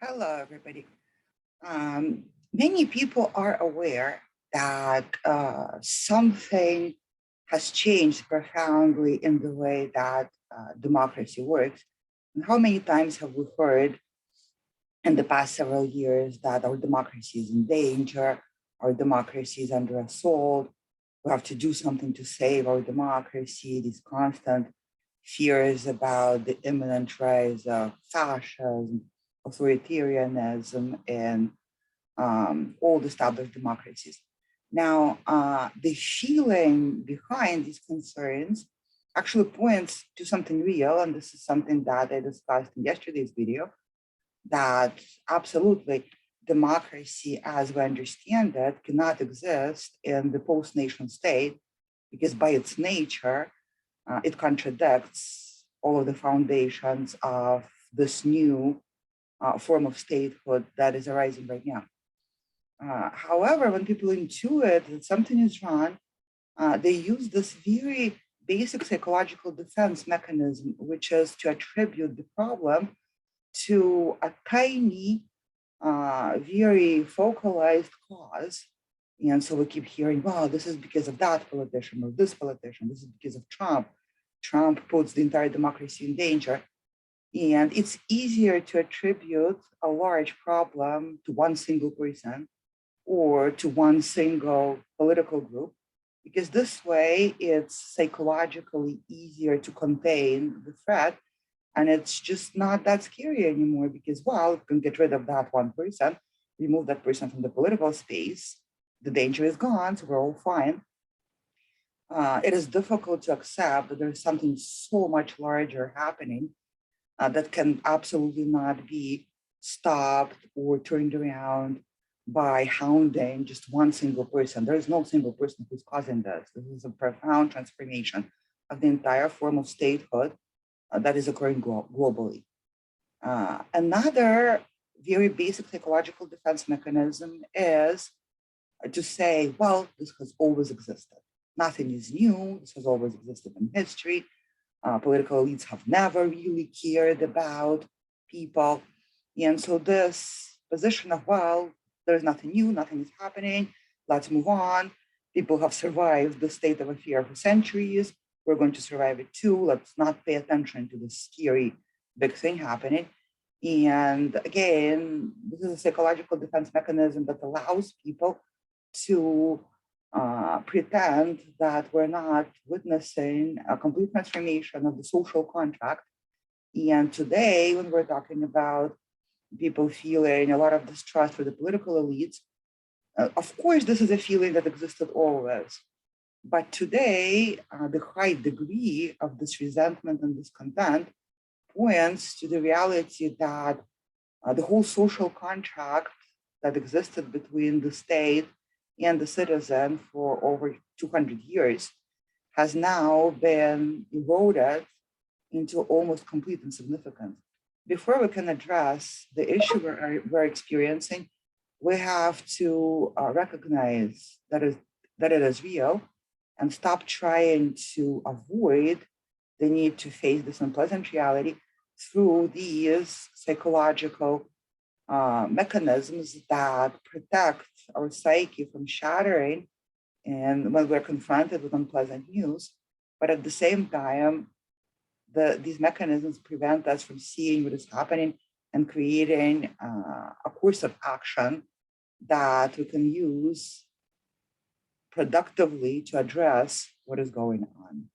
Hello, everybody. Many people are aware that something has changed profoundly in the way that democracy works. And how many times have we heard in the past several years that our democracy is in danger, our democracy is under assault, we have to do something to save our democracy, these constant fears about the imminent rise of fascism, authoritarianism, and old established democracies. Now, the feeling behind these concerns actually points to something real, and this is something that I discussed in yesterday's video, that absolutely democracy as we understand it cannot exist in the post-nation state because by its nature, it contradicts all of the foundations of this new form of statehood that is arising right now. However, when people intuit that something is wrong, they use this very basic psychological defense mechanism, which is to attribute the problem to a tiny, very focalized cause. And so we keep hearing, well, this is because of that politician or this politician, this is because of Trump. Trump puts the entire democracy in danger. And it's easier to attribute a large problem to one single person or to one single political group, because this way it's psychologically easier to contain the threat. And it's just not that scary anymore because, well, you can get rid of that one person, remove that person from the political space. The danger is gone, so we're all fine. It is difficult to accept that there's something so much larger happening that can absolutely not be stopped or turned around by hounding just one single person. There is no single person who's causing this. This is a profound transformation of the entire form of statehood that is occurring globally. Another very basic psychological defense mechanism is to say, well, this has always existed. Nothing is new. This has always existed in history. Political elites have never really cared about people. And so this position of, well, there's nothing new, nothing is happening, let's move on. People have survived the state of affair for centuries. We're going to survive it too. Let's not pay attention to this scary big thing happening. And again, this is a psychological defense mechanism that allows people to pretend that we're not witnessing a complete transformation of the social contract. And today, when we're talking about people feeling a lot of distrust for the political elites, of course, this is a feeling that existed always. But today, the high degree of this resentment and discontent points to the reality that the whole social contract that existed between the state and the citizen for over 200 years has now been eroded into almost complete insignificance. Before we can address the issue we're experiencing, we have to recognize that it is real and stop trying to avoid the need to face this unpleasant reality through these psychological mechanisms that protect our psyche from shattering and when we're confronted with unpleasant news. But at the same time, these mechanisms prevent us from seeing what is happening and creating a course of action that we can use productively to address what is going on.